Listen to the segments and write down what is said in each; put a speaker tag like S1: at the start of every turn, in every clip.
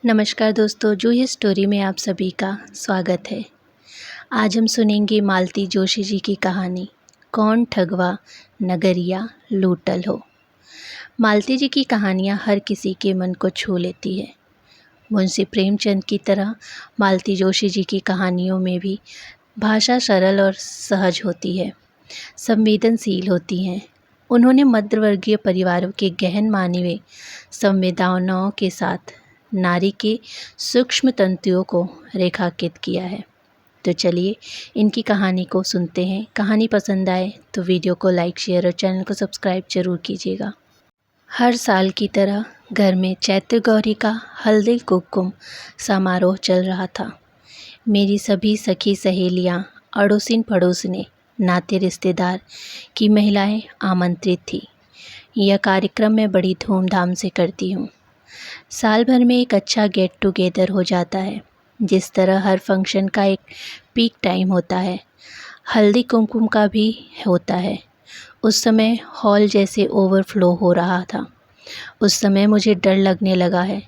S1: नमस्कार दोस्तों, जूही स्टोरी में आप सभी का स्वागत है। आज हम सुनेंगे मालती जोशी जी की कहानी कौन ठगवा नगरिया लूटल हो। मालती जी की कहानियाँ हर किसी के मन को छू लेती है। मुंशी प्रेमचंद की तरह मालती जोशी जी की कहानियों में भी भाषा सरल और सहज होती है, संवेदनशील होती हैं। उन्होंने मध्यवर्गीय परिवारों के गहन मानवीय संवेदनाओं के साथ नारी के सूक्ष्म तंतुओं को रेखांकित किया है। तो चलिए इनकी कहानी को सुनते हैं। कहानी पसंद आए तो वीडियो को लाइक, शेयर और चैनल को सब्सक्राइब जरूर कीजिएगा। हर साल की तरह घर में चैत्र गौरी का हल्दी कुमकुम समारोह चल रहा था। मेरी सभी सखी सहेलियां, अड़ोसिन पड़ोसने, नाते रिश्तेदार की महिलाएं आमंत्रित थी। यह कार्यक्रम मैं बड़ी धूमधाम से करती हूँ। साल भर में एक अच्छा गेट टुगेदर हो जाता है। जिस तरह हर फंक्शन का एक पीक टाइम होता है, हल्दी कुमकुम का भी होता है। उस समय हॉल जैसे ओवरफ्लो हो रहा था। उस समय मुझे डर लगने लगा है।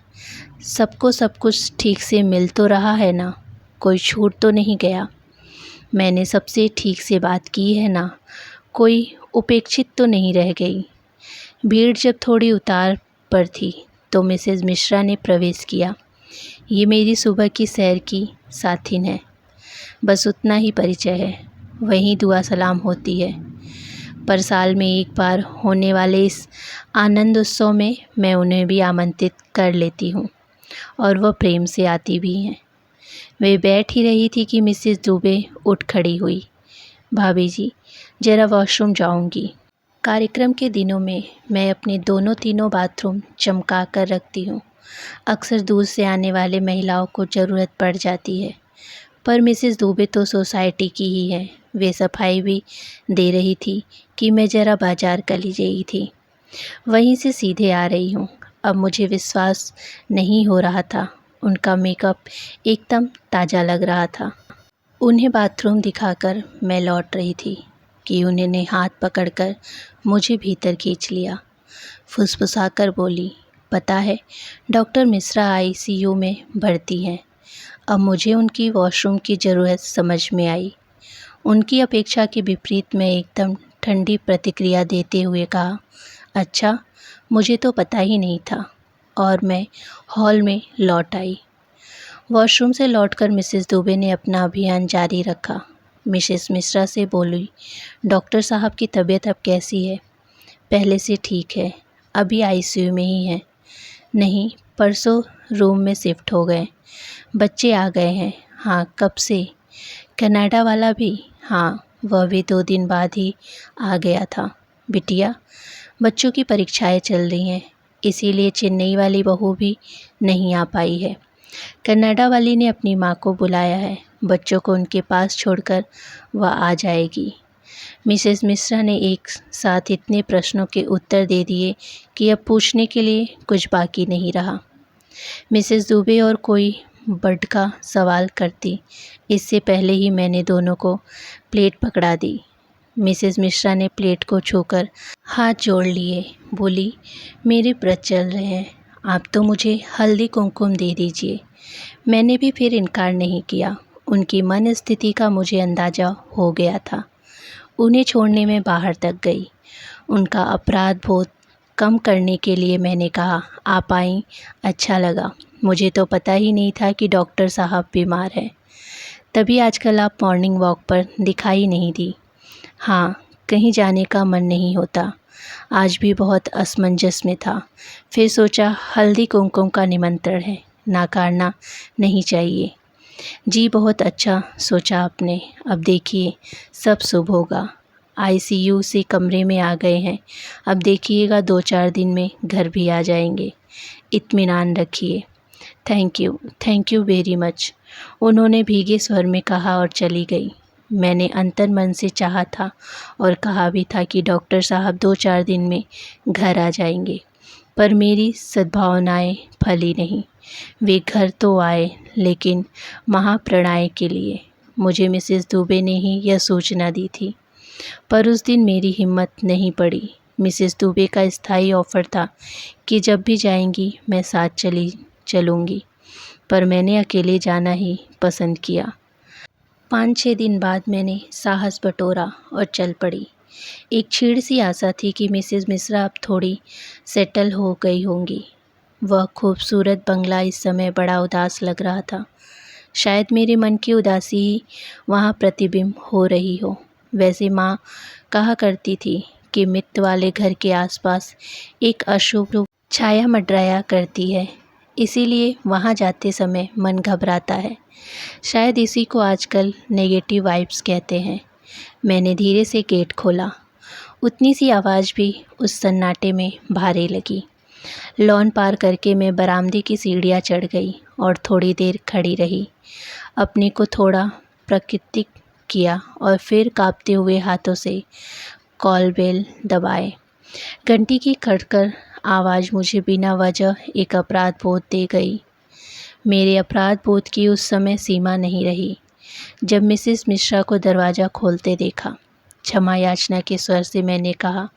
S1: सबको सब कुछ ठीक से मिल तो रहा है ना? कोई छूट तो नहीं गया? मैंने सबसे ठीक से बात की है ना? कोई उपेक्षित तो नहीं रह गई? भीड़ जब थोड़ी उतार पर थी तो मिसेस मिश्रा ने प्रवेश किया। ये मेरी सुबह की सैर की साथिन है। बस उतना ही परिचय है, वहीं दुआ सलाम होती है। पर साल में एक बार होने वाले इस आनंद उत्सव में मैं उन्हें भी आमंत्रित कर लेती हूँ और वह प्रेम से आती भी हैं। वे बैठ ही रही थी कि मिसेस दुबे उठ खड़ी हुई। भाभी जी, ज़रा वॉशरूम जाऊंगी। कार्यक्रम के दिनों में मैं अपने दोनों तीनों बाथरूम चमका कर रखती हूँ। अक्सर दूर से आने वाले महिलाओं को ज़रूरत पड़ जाती है। पर मिसेस दुबे तो सोसाइटी की ही है। वे सफाई भी दे रही थी कि मैं ज़रा बाजार चली गई थी। वहीं से सीधे आ रही हूँ। अब मुझे विश्वास नहीं हो रहा था। उनका मेकअप एकदम ताज़ा लग रहा था। उन्हें बाथरूम दिखाकर मैं लौट रही थी कि उन्होंने हाथ पकड़कर मुझे भीतर खींच लिया। फुसफुसाकर बोली, पता है डॉक्टर मिश्रा आईसीयू में भर्ती हैं। अब मुझे उनकी वॉशरूम की ज़रूरत समझ में आई। उनकी अपेक्षा के विपरीत मैं एकदम ठंडी प्रतिक्रिया देते हुए कहा, अच्छा, मुझे तो पता ही नहीं था। और मैं हॉल में लौट आई। वॉशरूम से लौटकर मिसेस दुबे ने अपना अभियान जारी रखा। मिसेस मिश्रा से बोली, डॉक्टर साहब की तबीयत अब कैसी है? पहले से ठीक है, अभी आईसीयू में ही है। नहीं, परसों रूम में शिफ्ट हो गए। बच्चे आ गए हैं? हाँ। कब से? कनाडा वाला भी? हाँ, वह भी 2 दिन बाद ही आ गया था। बिटिया, बच्चों की परीक्षाएं चल रही हैं, इसीलिए चेन्नई वाली बहू भी नहीं आ पाई है। कनाडा वाली ने अपनी माँ को बुलाया है। बच्चों को उनके पास छोड़कर वह आ जाएगी। मिसेस मिश्रा ने एक साथ इतने प्रश्नों के उत्तर दे दिए कि अब पूछने के लिए कुछ बाकी नहीं रहा। मिसेस दुबे और कोई बर्ड का सवाल करती, इससे पहले ही मैंने दोनों को प्लेट पकड़ा दी। मिसेस मिश्रा ने प्लेट को छूकर हाथ जोड़ लिए, बोली, मेरे व्रत चल रहे हैं, आप तो मुझे हल्दी कुमकुम दे दीजिए। मैंने भी फिर इनकार नहीं किया। उनकी मन स्थिति का मुझे अंदाज़ा हो गया था। उन्हें छोड़ने में बाहर तक गई। उनका अपराध बोध कम करने के लिए मैंने कहा, आप आईं, अच्छा लगा। मुझे तो पता ही नहीं था कि डॉक्टर साहब बीमार हैं। तभी आजकल आप मॉर्निंग वॉक पर दिखाई नहीं दी। हाँ, कहीं जाने का मन नहीं होता। आज भी बहुत असमंजस में था। फिर सोचा हल्दी कुमकुम का निमंत्रण है, नकारना नहीं चाहिए। जी, बहुत अच्छा सोचा आपने। अब देखिए सब शुभ होगा। आईसीयू से कमरे में आ गए हैं। अब देखिएगा 2-4 दिन में घर भी आ जाएंगे। इत्मीनान रखिए। थैंक यू वेरी मच, उन्होंने भीगे स्वर में कहा और चली गई। मैंने अंतर मन से चाहा था और कहा भी था कि डॉक्टर साहब 2-4 दिन में घर आ जाएंगे, पर मेरी सद्भावनाएं फली नहीं। वे घर तो आए, लेकिन महाप्रणाय के लिए। मुझे मिसेस दुबे ने ही यह सूचना दी थी, पर उस दिन मेरी हिम्मत नहीं पड़ी। मिसेस दुबे का स्थायी ऑफ़र था कि जब भी जाएंगी मैं साथ चलूँगी। पर मैंने अकेले जाना ही पसंद किया। 5-6 दिन बाद मैंने साहस बटोरा और चल पड़ी। एक छीड़ सी आशा थी कि मिसेस मिश्रा अब थोड़ी सेटल हो गई होंगी। वह खूबसूरत बंगला इस समय बड़ा उदास लग रहा था। शायद मेरे मन की उदासी ही वहाँ प्रतिबिंब हो रही हो। वैसे माँ कहा करती थी कि मित्त वाले घर के आसपास एक अशुभ छाया मंडराया करती है, इसीलिए वहाँ जाते समय मन घबराता है। शायद इसी को आजकल नेगेटिव वाइब्स कहते हैं। मैंने धीरे से गेट खोला। उतनी सी आवाज़ भी उस सन्नाटे में भारी लगी। लॉन पार करके मैं बरामदे की सीढ़ियाँ चढ़ गई और थोड़ी देर खड़ी रही। अपने को थोड़ा प्राकृतिक किया और फिर कांपते हुए हाथों से कॉल बेल दबाए। घंटी की खड़खड़ आवाज़ मुझे बिना वजह एक अपराध बोध दे गई। मेरे अपराध बोध की उस समय सीमा नहीं रही जब मिसेस मिश्रा को दरवाज़ा खोलते देखा। क्षमा याचना के स्वर से मैंने कहा,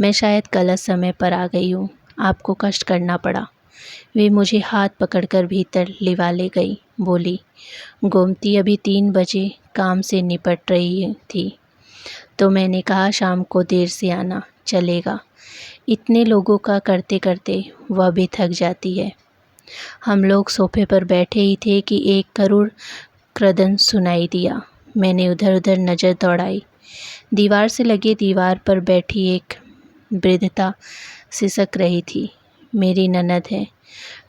S1: मैं शायद गलत समय पर आ गई हूँ, आपको कष्ट करना पड़ा। वे मुझे हाथ पकड़कर भीतर लिवा ले गई। बोली, गोमती अभी 3 बजे काम से निपट रही थी, तो मैंने कहा शाम को देर से आना चलेगा। इतने लोगों का करते करते वह भी थक जाती है। हम लोग सोफे पर बैठे ही थे कि एक करुण क्रदन सुनाई दिया। मैंने उधर उधर नज़र दौड़ाई। दीवार से लगे दीवार पर बैठी एक वृद्धता सिसक रही थी। मेरी ननद है,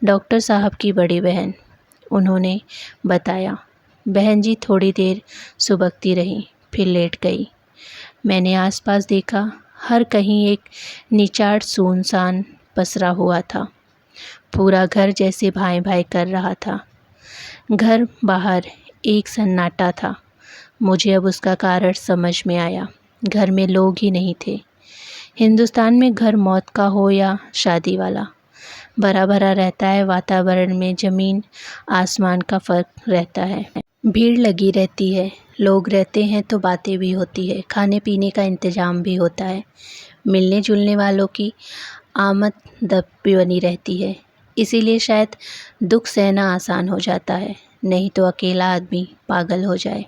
S1: डॉक्टर साहब की बड़ी बहन। उन्होंने बताया। बहन जी थोड़ी देर सुबकती रही, फिर लेट गई। मैंने आसपास देखा, हर कहीं एक निचाड़ सुनसान पसरा हुआ था। पूरा घर जैसे भाई भाई कर रहा था। घर बाहर एक सन्नाटा था। मुझे अब उसका कारण समझ में आया। घर में लोग ही नहीं थे। हिंदुस्तान में घर मौत का हो या शादी वाला, भरा भरा रहता है। वातावरण में ज़मीन आसमान का फ़र्क रहता है। भीड़ लगी रहती है, लोग रहते हैं तो बातें भी होती है, खाने पीने का इंतज़ाम भी होता है, मिलने जुलने वालों की आमद दब भी बनी रहती है। इसीलिए शायद दुख सहना आसान हो जाता है, नहीं तो अकेला आदमी पागल हो जाए।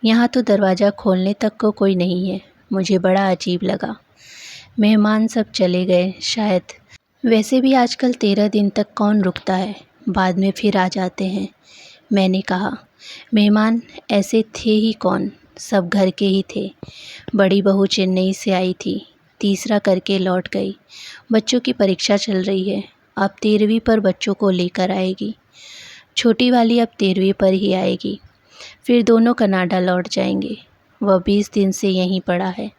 S1: यहाँ तो दरवाज़ा खोलने तक को कोई नहीं है। मुझे बड़ा अजीब लगा। मेहमान सब चले गए शायद। वैसे भी आजकल 13 दिन तक कौन रुकता है, बाद में फिर आ जाते हैं। मैंने कहा, मेहमान ऐसे थे ही कौन, सब घर के ही थे। बड़ी बहू चेन्नई से आई थी, तीसरा करके लौट गई। बच्चों की परीक्षा चल रही है, अब 13वीं पर बच्चों को लेकर आएगी। छोटी वाली अब 13वीं पर ही आएगी। फिर दोनों कनाडा लौट जाएंगे। वह 20 दिन से यहीं पड़ा है,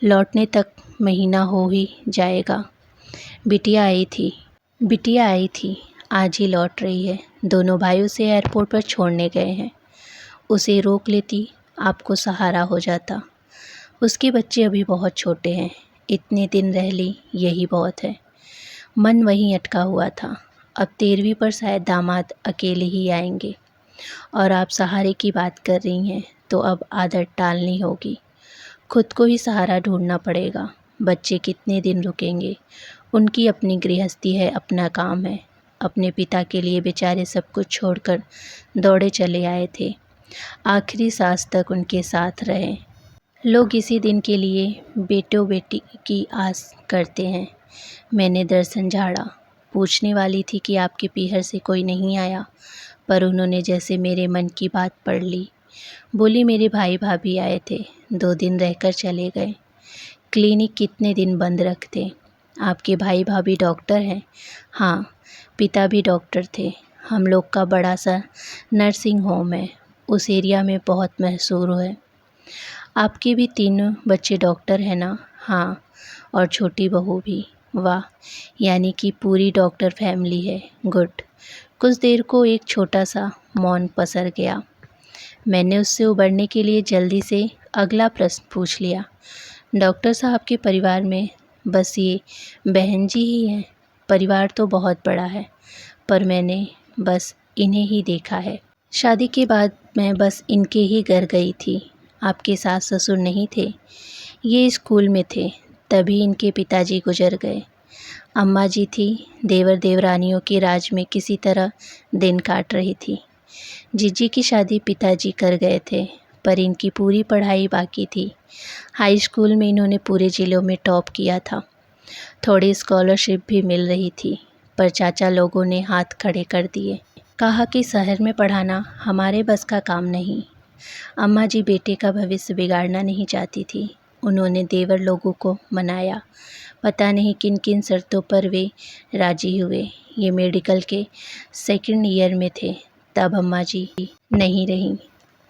S1: लौटने तक महीना हो ही जाएगा। बिटिया आई थी, आज ही लौट रही है। दोनों भाई उसे एयरपोर्ट पर छोड़ने गए हैं। उसे रोक लेती, आपको सहारा हो जाता। उसके बच्चे अभी बहुत छोटे हैं, इतने दिन रह ली यही बहुत है। मन वहीं अटका हुआ था। अब 13वीं पर शायद दामाद अकेले ही आएंगे। और आप सहारे की बात कर रही हैं, तो अब आदत टालनी होगी। खुद को ही सहारा ढूंढना पड़ेगा। बच्चे कितने दिन रुकेंगे, उनकी अपनी गृहस्थी है, अपना काम है। अपने पिता के लिए बेचारे सब कुछ छोड़कर दौड़े चले आए थे, आखिरी सांस तक उनके साथ रहे। लोग इसी दिन के लिए बेटों बेटी की आस करते हैं। मैंने दर्शन झाड़ा। पूछने वाली थी कि आपके पीहर से कोई नहीं आया, पर उन्होंने जैसे मेरे मन की बात पढ़ ली। बोली, मेरे भाई भाभी आए थे, 2 दिन रहकर चले गए। क्लिनिक कितने दिन बंद रखते। आपके भाई भाभी डॉक्टर हैं? हाँ, पिता भी डॉक्टर थे। हम लोग का बड़ा सा नर्सिंग होम है, उस एरिया में बहुत मशहूर है। आपके भी 3 बच्चे डॉक्टर हैं ना? हाँ, और छोटी बहू भी। वाह, यानी कि पूरी डॉक्टर फैमिली है। गुड। कुछ देर को एक छोटा सा मौन पसर गया। मैंने उससे उबरने के लिए जल्दी से अगला प्रश्न पूछ लिया। डॉक्टर साहब के परिवार में बस ये बहन जी ही हैं? परिवार तो बहुत बड़ा है, पर मैंने बस इन्हें ही देखा है। शादी के बाद मैं बस इनके ही घर गई थी। आपके सास ससुर नहीं थे? ये स्कूल में थे, तभी इनके पिताजी गुजर गए। अम्मा जी थी, देवर देवरानियों के राज में किसी तरह दिन काट रही थी। जीजी की शादी पिताजी कर गए थे, पर इनकी पूरी पढ़ाई बाकी थी। हाई स्कूल में इन्होंने पूरे ज़िलों में टॉप किया था। थोड़ी स्कॉलरशिप भी मिल रही थी, पर चाचा लोगों ने हाथ खड़े कर दिए। कहा कि शहर में पढ़ाना हमारे बस का काम नहीं। अम्मा जी बेटे का भविष्य बिगाड़ना नहीं चाहती थी। उन्होंने देवर लोगों को मनाया। पता नहीं किन किन शर्तों पर वे राजी हुए। ये मेडिकल के सेकंड ईयर में थे, तब अम्मा जी नहीं रहीं।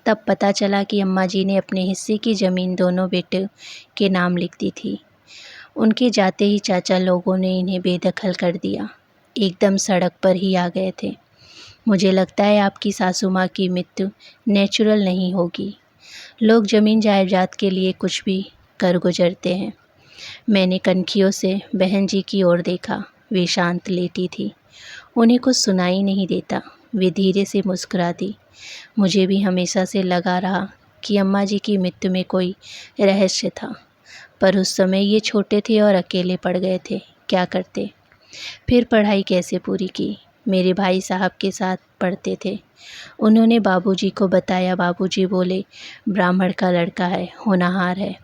S1: तब पता चला कि अम्मा जी ने अपने हिस्से की ज़मीन दोनों बेटों के नाम लिख दी थी। उनके जाते ही चाचा लोगों ने इन्हें बेदखल कर दिया। एकदम सड़क पर ही आ गए थे। मुझे लगता है आपकी सासू माँ की मृत्यु नेचुरल नहीं होगी। लोग ज़मीन जायदाद के लिए कुछ भी कर गुजरते हैं। मैंने कनखियों से बहन जी की ओर देखा। वे शांत लेटी थी। उन्हें कुछ सुनाई नहीं देता। वे धीरे से मुस्कुरा दी। मुझे भी हमेशा से लगा रहा कि अम्मा जी की मृत्यु में कोई रहस्य था, पर उस समय ये छोटे थे और अकेले पड़ गए थे। क्या करते? फिर पढ़ाई कैसे पूरी की? मेरे भाई साहब के साथ पढ़ते थे। उन्होंने बाबूजी को बताया। बाबूजी बोले, ब्राह्मण का लड़का है, होनहार है,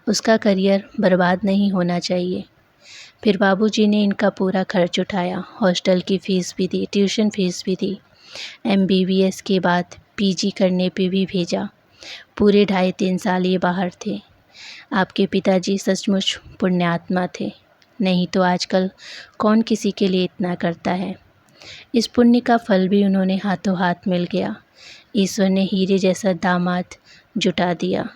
S1: उसका करियर बर्बाद नहीं होना चाहिए। फिर बाबूजी ने इनका पूरा खर्च उठाया। हॉस्टल की फ़ीस भी दी, ट्यूशन फ़ीस भी दी। MBBS के बाद PG करने पे भी भेजा। पूरे 2.5-3 साल ये बाहर थे। आपके पिताजी सचमुच पुण्यात्मा थे, नहीं तो आजकल कौन किसी के लिए इतना करता है। इस पुण्य का फल भी उन्होंने हाथों हाथ मिल गया। ईश्वर ने हीरे जैसा दामाद जुटा दिया।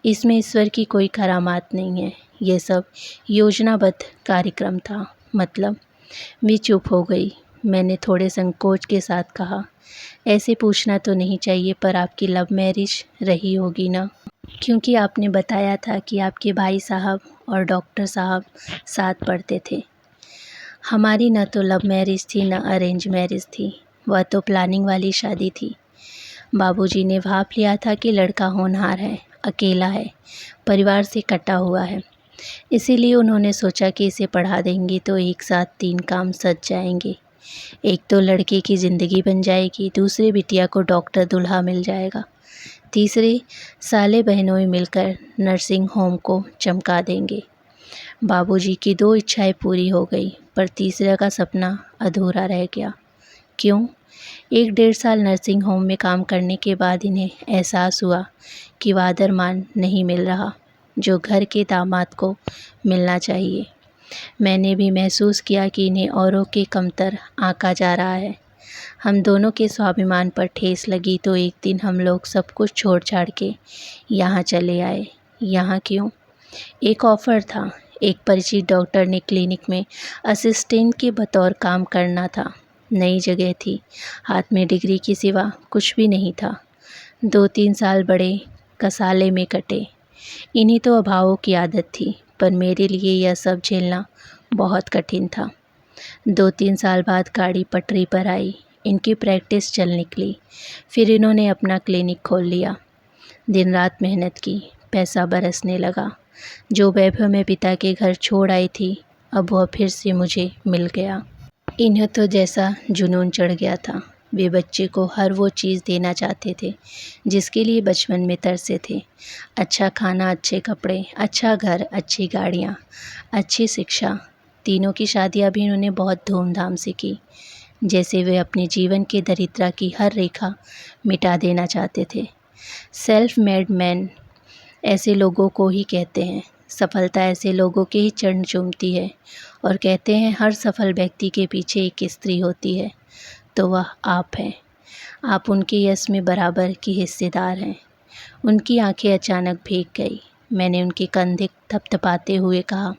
S1: इसमें ईश्वर की कोई करामात नहीं है, ये सब योजनाबद्ध कार्यक्रम था। मतलब? वे चुप हो गई। मैंने थोड़े संकोच के साथ कहा, ऐसे पूछना तो नहीं चाहिए, पर आपकी लव मैरिज रही होगी ना? क्योंकि आपने बताया था कि आपके भाई साहब और डॉक्टर साहब साथ पढ़ते थे। हमारी न तो लव मैरिज थी, न अरेंज मैरिज थी। वह तो प्लानिंग वाली शादी थी। बाबूजी ने भाप लिया था कि लड़का होनहार है, अकेला है, परिवार से कटा हुआ है। इसीलिए उन्होंने सोचा कि इसे पढ़ा देंगे तो एक साथ 3 काम सज जाएंगे। एक तो लड़के की ज़िंदगी बन जाएगी, दूसरे बिटिया को डॉक्टर दूल्हा मिल जाएगा, तीसरे साले बहनों मिलकर नर्सिंग होम को चमका देंगे। बाबूजी की 2 इच्छाएं पूरी हो गई, पर तीसरा का सपना अधूरा रह गया। क्यों? 1-1.5 साल नर्सिंग होम में काम करने के बाद इन्हें एहसास हुआ कि वह आदर मान नहीं मिल रहा जो घर के दामाद को मिलना चाहिए। मैंने भी महसूस किया कि इन्हें औरों के कमतर आंका जा रहा है। हम दोनों के स्वाभिमान पर ठेस लगी तो एक दिन हम लोग सब कुछ छोड़ छाड़ के यहाँ चले आए। यहाँ क्यों? एक ऑफ़र था। एक परिचित डॉक्टर ने क्लिनिक में असिस्टेंट के बतौर काम करना था। नई जगह थी, हाथ में डिग्री के सिवा कुछ भी नहीं था। 2-3 साल बड़े कसाले में कटे। इन्हीं तो अभावों की आदत थी, पर मेरे लिए यह सब झेलना बहुत कठिन था। 2-3 साल बाद गाड़ी पटरी पर आई। इनकी प्रैक्टिस चल निकली। फिर इन्होंने अपना क्लिनिक खोल लिया। दिन रात मेहनत की, पैसा बरसने लगा। जो वैभव मैं पिता के घर छोड़ आई थी, अब वह फिर से मुझे मिल गया। इन्हें तो जैसा जुनून चढ़ गया था। वे बच्चे को हर वो चीज़ देना चाहते थे जिसके लिए बचपन में तरसे थे। अच्छा खाना, अच्छे कपड़े, अच्छा घर, अच्छी गाड़ियाँ, अच्छी शिक्षा। तीनों की शादियाँ भी इन्होंने बहुत धूमधाम से की, जैसे वे अपने जीवन के दरिद्रता की हर रेखा मिटा देना चाहते थे। सेल्फ मेड मैन ऐसे लोगों को ही कहते हैं। सफलता ऐसे लोगों के ही चरण चूमती है, और कहते हैं हर सफल व्यक्ति के पीछे एक स्त्री होती है, तो वह आप हैं। आप उनके यश में बराबर की हिस्सेदार हैं। उनकी आंखें अचानक भीग गई। मैंने उनके कंधे थपथपाते हुए कहा,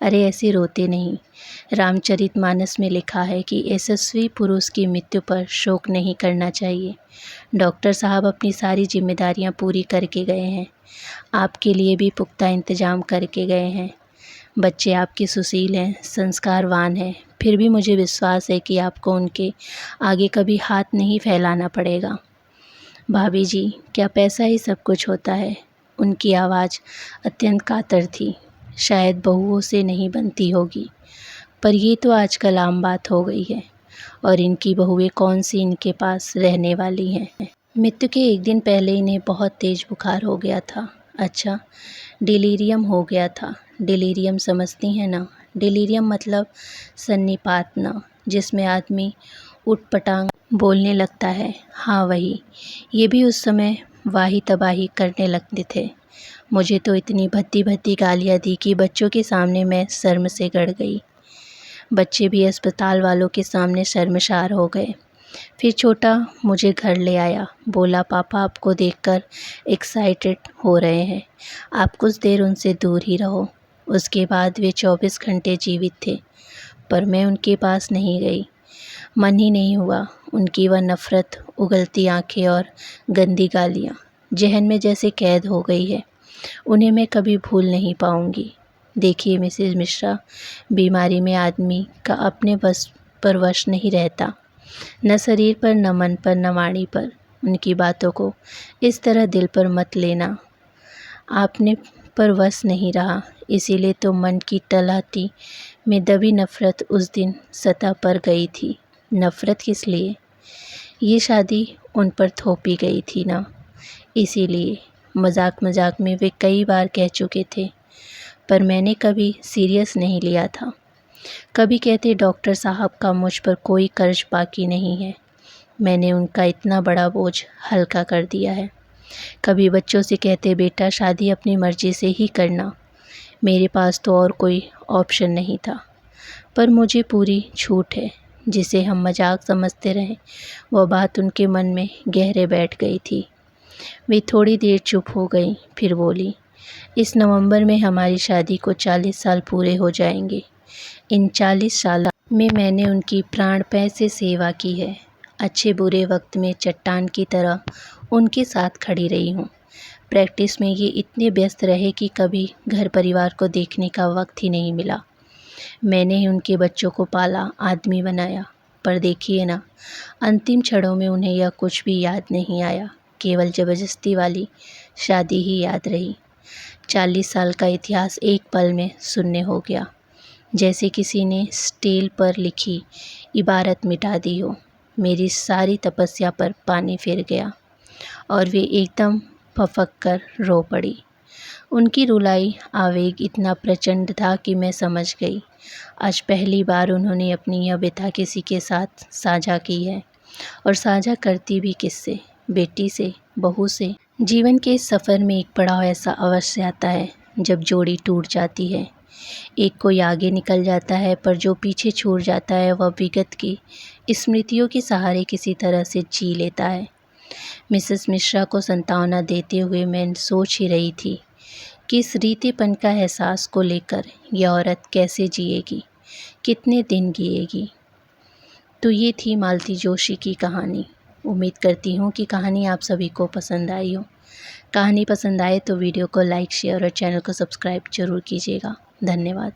S1: अरे ऐसे रोते नहीं। रामचरितमानस में लिखा है कि यशस्वी पुरुष की मृत्यु पर शोक नहीं करना चाहिए। डॉक्टर साहब अपनी सारी जिम्मेदारियां पूरी करके गए हैं। आपके लिए भी पुख्ता इंतजाम करके गए हैं। बच्चे आपके सुशील हैं, संस्कारवान हैं, फिर भी मुझे विश्वास है कि आपको उनके आगे कभी हाथ नहीं फैलाना पड़ेगा। भाभी जी, क्या पैसा ही सब कुछ होता है? उनकी आवाज़ अत्यंत कातर थी। शायद बहुओं से नहीं बनती होगी, पर ये तो आजकल आम बात हो गई है। और इनकी बहुएं कौन सी इनके पास रहने वाली हैं। मृत्यु के एक दिन पहले इन्हें बहुत तेज बुखार हो गया था। अच्छा, डिलीरियम हो गया था। डिलीरियम समझती हैं ना? डिलीरियम मतलब सन्निपातना, जिसमें आदमी उठपटांग बोलने लगता है। हाँ वही। ये भी उस समय वाही तबाही करने लगते थे। मुझे तो इतनी भद्दी भद्दी गालियाँ दी कि बच्चों के सामने मैं शर्म से गड़ गई। बच्चे भी अस्पताल वालों के सामने शर्मसार हो गए। फिर छोटा मुझे घर ले आया। बोला, पापा आपको देखकर एक्साइटेड हो रहे हैं, आप कुछ देर उनसे दूर ही रहो। उसके बाद वे 24 घंटे जीवित थे, पर मैं उनके पास नहीं गई। मन ही नहीं हुआ। उनकी वह नफ़रत, उगलती आंखें और गंदी गालियाँ ज़हन में जैसे कैद हो गई है। उन्हें मैं कभी भूल नहीं पाऊंगी। देखिए मिसेज मिश्रा, बीमारी में आदमी का अपने बस पर वश नहीं रहता, न शरीर पर, न मन पर, न वाणी पर। उनकी बातों को इस तरह दिल पर मत लेना। आपने पर वश नहीं रहा, इसीलिए तो मन की तलहटी में दबी नफ़रत उस दिन सतह पर गई थी। नफ़रत किस लिए? ये शादी उन पर थोपी गई थी ना, इसीलिए। मजाक मजाक में वे कई बार कह चुके थे, पर मैंने कभी सीरियस नहीं लिया था। कभी कहते, डॉक्टर साहब का मुझ पर कोई कर्ज बाकी नहीं है, मैंने उनका इतना बड़ा बोझ हल्का कर दिया है। कभी बच्चों से कहते, बेटा शादी अपनी मर्ज़ी से ही करना, मेरे पास तो और कोई ऑप्शन नहीं था। पर मुझे पूरी छूट है। जिसे हम मजाक समझते रहे, वह बात उनके मन में गहरे बैठ गई थी। वे थोड़ी देर चुप हो गई, फिर बोली, इस नवंबर में हमारी शादी को 40 साल पूरे हो जाएंगे। इन 40 साल में मैंने उनकी प्राणपय से सेवा की है। अच्छे बुरे वक्त में चट्टान की तरह उनके साथ खड़ी रही हूँ। प्रैक्टिस में ये इतने व्यस्त रहे कि कभी घर परिवार को देखने का वक्त ही नहीं मिला। मैंने ही उनके बच्चों को पाला, आदमी बनाया। पर देखिए ना, अंतिम क्षणों में उन्हें यह कुछ भी याद नहीं आया, केवल ज़बरदस्ती वाली शादी ही याद रही। 40 साल का इतिहास एक पल में शून्य हो गया, जैसे किसी ने स्टील पर लिखी इबारत मिटा दी हो। मेरी सारी तपस्या पर पानी फिर गया और वे एकदम फफक कर रो पड़ी। उनकी रुलाई आवेग इतना प्रचंड था कि मैं समझ गई, आज पहली बार उन्होंने अपनी यह व्यथा किसी के साथ साझा की है। और साझा करती भी किससे? बेटी से, बहू से। जीवन के इस सफ़र में एक पड़ाव ऐसा अवश्य आता है जब जोड़ी टूट जाती है। एक कोई आगे निकल जाता है, पर जो पीछे छूट जाता है वह विगत की स्मृतियों के सहारे किसी तरह से जी लेता है। मिसेस मिश्रा को सांत्वना देते हुए मैं सोच ही रही थी कि इस रीतेपन का एहसास को लेकर यह औरत कैसे जिएगी, कितने दिन जिएगी। तो ये थी मालती जोशी की कहानी। उम्मीद करती हूँ कि कहानी आप सभी को पसंद आई हो। कहानी पसंद आए तो वीडियो को लाइक, शेयर और चैनल को सब्सक्राइब ज़रूर कीजिएगा। धन्यवाद।